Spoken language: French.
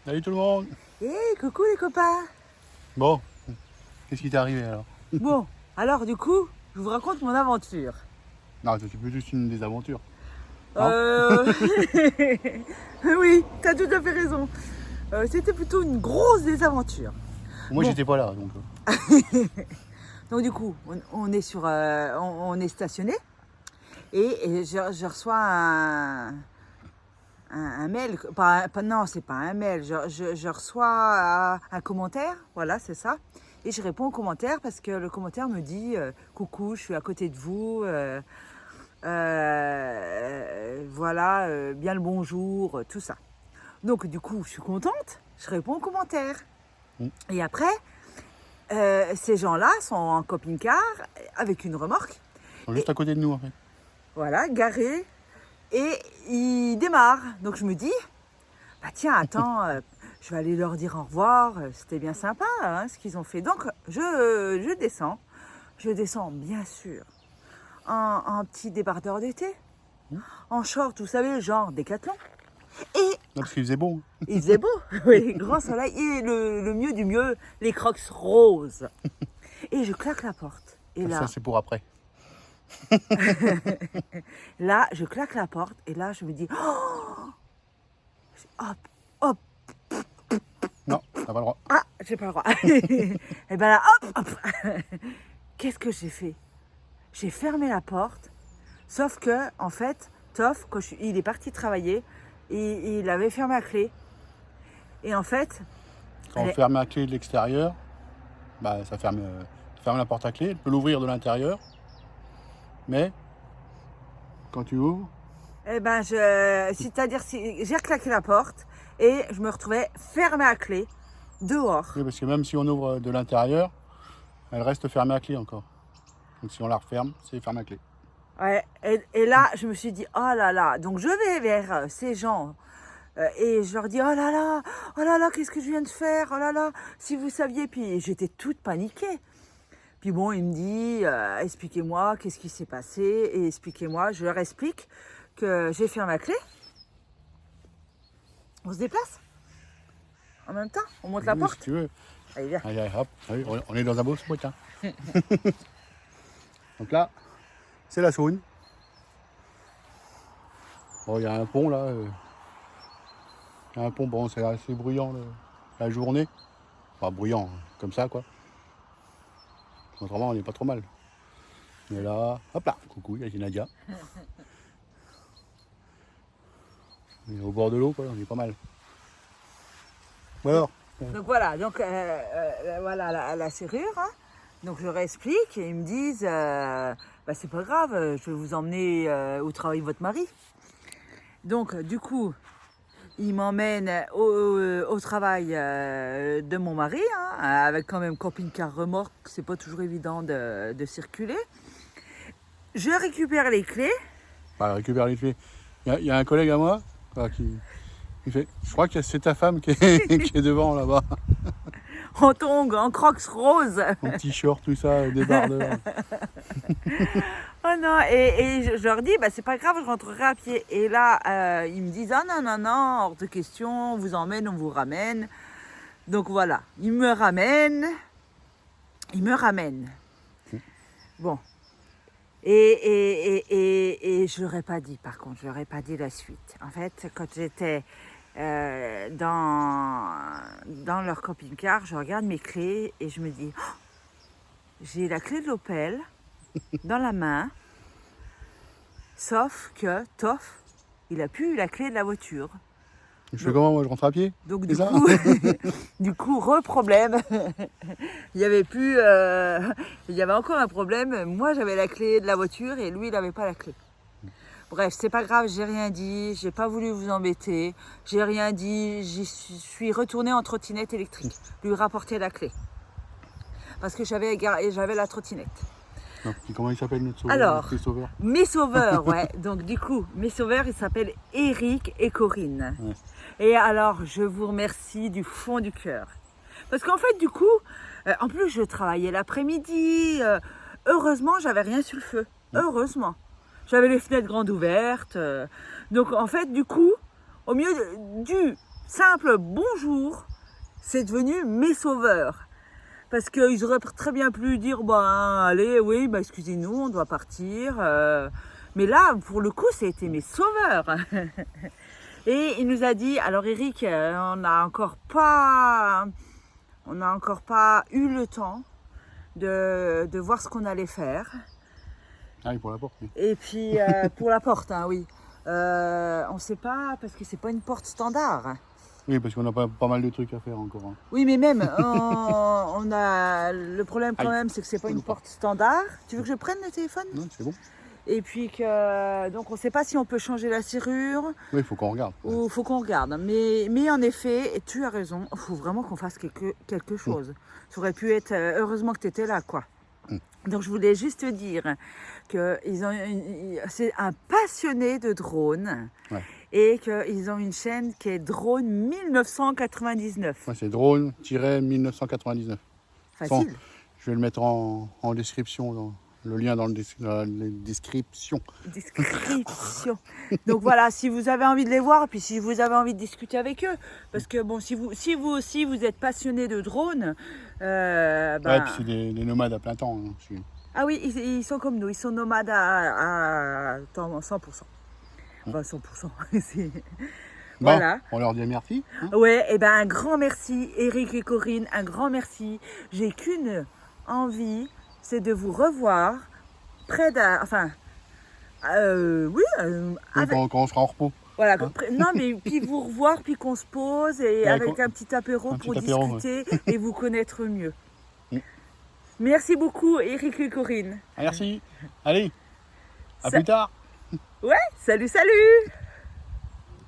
Salut tout le monde. Hé, coucou les copains. Bon, qu'est-ce qui t'est arrivé alors? Bon, alors du coup, je vous raconte mon aventure. Non, c'est plus juste une désaventure. Non. Euh... oui, t'as tout à fait raison. C'était plutôt une grosse désaventure. Moi Bon. j'étais pas là donc. Donc du coup, on est sur, on est stationné et je reçois un mail. Non, c'est pas un mail. Je reçois un commentaire. Voilà, c'est ça. Et je réponds au commentaire parce que le commentaire me dit coucou, je suis à côté de vous. Voilà, bien le bonjour, tout ça. Donc du coup, je suis contente. Je réponds au commentaire. Mm. Et après, ces gens-là sont en camping-car avec une remorque. Ils sont juste à côté de nous en fait. Voilà, garés. Et ils démarrent. Donc je me dis, bah tiens, attends, je vais aller leur dire au revoir. C'était bien sympa hein, ce qu'ils ont fait. Donc je descends. Je descends bien sûr en petit débardeur d'été, en short, vous savez, genre Décathlon. Et Non, parce qu'il faisait beau. il faisait beau, oui, grand soleil. Et le mieux du mieux, les Crocs roses. Et je claque la porte. Et là, Ça c'est pour après. là, je claque la porte. Et là, je me dis, hop, hop. Non, t'as pas le droit. Ah, j'ai pas le droit. Et ben là, hop, hop. Qu'est-ce que j'ai fait? J'ai fermé la porte. Sauf que, en fait, Toff, il est parti travailler, et il avait fermé la clé. Et en fait, Quand on elle est- ferme la clé de l'extérieur, bah ça ferme la porte à clé. Elle peut l'ouvrir de l'intérieur. Mais quand tu ouvres, c'est-à-dire, j'ai claqué la porte et je me retrouvais fermée à clé dehors. oui, parce que même si on ouvre de l'intérieur, elle reste fermée à clé encore. Donc si on la referme, c'est fermé à clé. Ouais, et là, je me suis dit, oh là là. Donc, je vais vers ces gens et je leur dis, oh là là, qu'est-ce que je viens de faire? Oh là là, si vous saviez. Puis, j'étais toute paniquée. Puis bon, il me dit, expliquez-moi, qu'est-ce qui s'est passé? Et expliquez-moi, je leur explique que j'ai fermé la clé. On se déplace en même temps, on monte la Oui, porte. si tu veux. Allez, viens. Allez, allez, hop. Allez, on est dans un beau spot. Hein. Donc là, c'est la Saône. Bon, il y a un pont là. Il y a un pont, bon, c'est assez bruyant la journée. Pas bruyant, comme ça quoi. Autrement, on n'est pas trop mal. Mais là, hop là, coucou, il y a Nadia. On est au bord de l'eau, quoi, on est pas mal. Ou alors, Donc voilà, voilà la serrure. Hein. Donc je leur explique et ils me disent, bah, c'est pas grave, je vais vous emmener où travaille votre mari. Donc du coup, ils m'emmènent au travail de mon mari, hein, avec quand même camping-car remorque, c'est pas toujours évident de circuler. Je récupère les clés. bah, récupère les clés. Il y a un collègue à moi qui fait, je crois que c'est ta femme qui est, qui est devant là-bas. En tongs, en crocs roses. En t-shirt, tout ça, débardeur. Oh non, et je leur dis, bah, c'est pas grave, je rentrerai à pied. Et là, ils me disent, ah non, non, non, hors de question, on vous emmène, on vous ramène. Donc voilà, ils me ramènent. Bon. Et je leur ai pas dit, par contre, je leur ai pas dit la suite. En fait, quand j'étais dans leur camping-car, je regarde mes clés et je me dis, oh, j'ai la clé de l'Opel dans la main, sauf que Toff, il a plus la clé de la voiture. Je fais comment, moi, je rentre à pied? Donc C'est ça du coup, problème. Il y avait plus, il y avait encore un problème. Moi, j'avais la clé de la voiture et lui, il n'avait pas la clé. Bref, c'est pas grave, j'ai rien dit, j'ai pas voulu vous embêter, j'ai rien dit, j'y suis retournée en trottinette électrique, lui rapporter la clé. Parce que j'avais la trottinette. Non, puis comment il s'appelle notre sauveur? Alors, Notre sauveur mes sauveurs, ouais. Donc du coup, mes sauveurs, ils s'appellent Eric et Corinne. Ouais. Et alors, je vous remercie du fond du cœur. Parce qu'en fait, du coup, en plus, je travaillais l'après-midi. Heureusement, j'avais rien sur le feu. Heureusement. J'avais les fenêtres grandes ouvertes. Donc en fait, du coup, au mieux du simple bonjour, c'est devenu mes sauveurs. Parce qu'ils auraient très bien pu dire, bah allez, oui, bah excusez-nous, on doit partir. Mais là, pour le coup, c'était mes sauveurs. Et il nous a dit, alors Eric, on n'a encore pas eu le temps de voir ce qu'on allait faire. Ah oui, pour la porte. Oui, Et puis pour la porte, hein, oui. On ne sait pas, parce que c'est pas une porte standard. oui, parce qu'on a pas mal de trucs à faire encore. Hein. Oui, mais même, on a le problème quand Aïe. même, c'est que c'est pas une porte standard. Tu veux que je prenne le téléphone? Non, c'est bon. Et puis que donc on ne sait pas si on peut changer la serrure Oui, il faut qu'on regarde. ou faut qu'on regarde. Mais en effet, et tu as raison, il faut vraiment qu'on fasse quelque chose. Ça aurait pu être heureusement que tu étais là, quoi. Donc je voulais juste te dire que c'est un passionné de drones. Ouais. Et qu'ils ont une chaîne qui est Drone 1999. Ouais, c'est drone-1999. Facile. Je vais le mettre en description, le lien dans la description. Description. Donc voilà, si vous avez envie de les voir, puis si vous avez envie de discuter avec eux, parce que bon, si vous aussi vous êtes passionné de drones, Ouais, puis c'est des nomades à plein temps. Hein, ah oui, ils sont comme nous, ils sont nomades à 100%. Enfin 100%. Bon, Voilà. on leur dit merci. Hein. Ouais, et ben un grand merci, Eric et Corinne, un grand merci. J'ai qu'une envie, c'est de vous revoir près d'un, enfin, oui, avec, Quand on sera en repos. voilà, Hein. non mais puis vous revoir, puis qu'on se pose et Ouais, avec un petit apéro pour discuter et vous connaître mieux. Merci beaucoup, Eric et Corinne. Merci. Allez, à Ça- plus tard. Ouais, salut.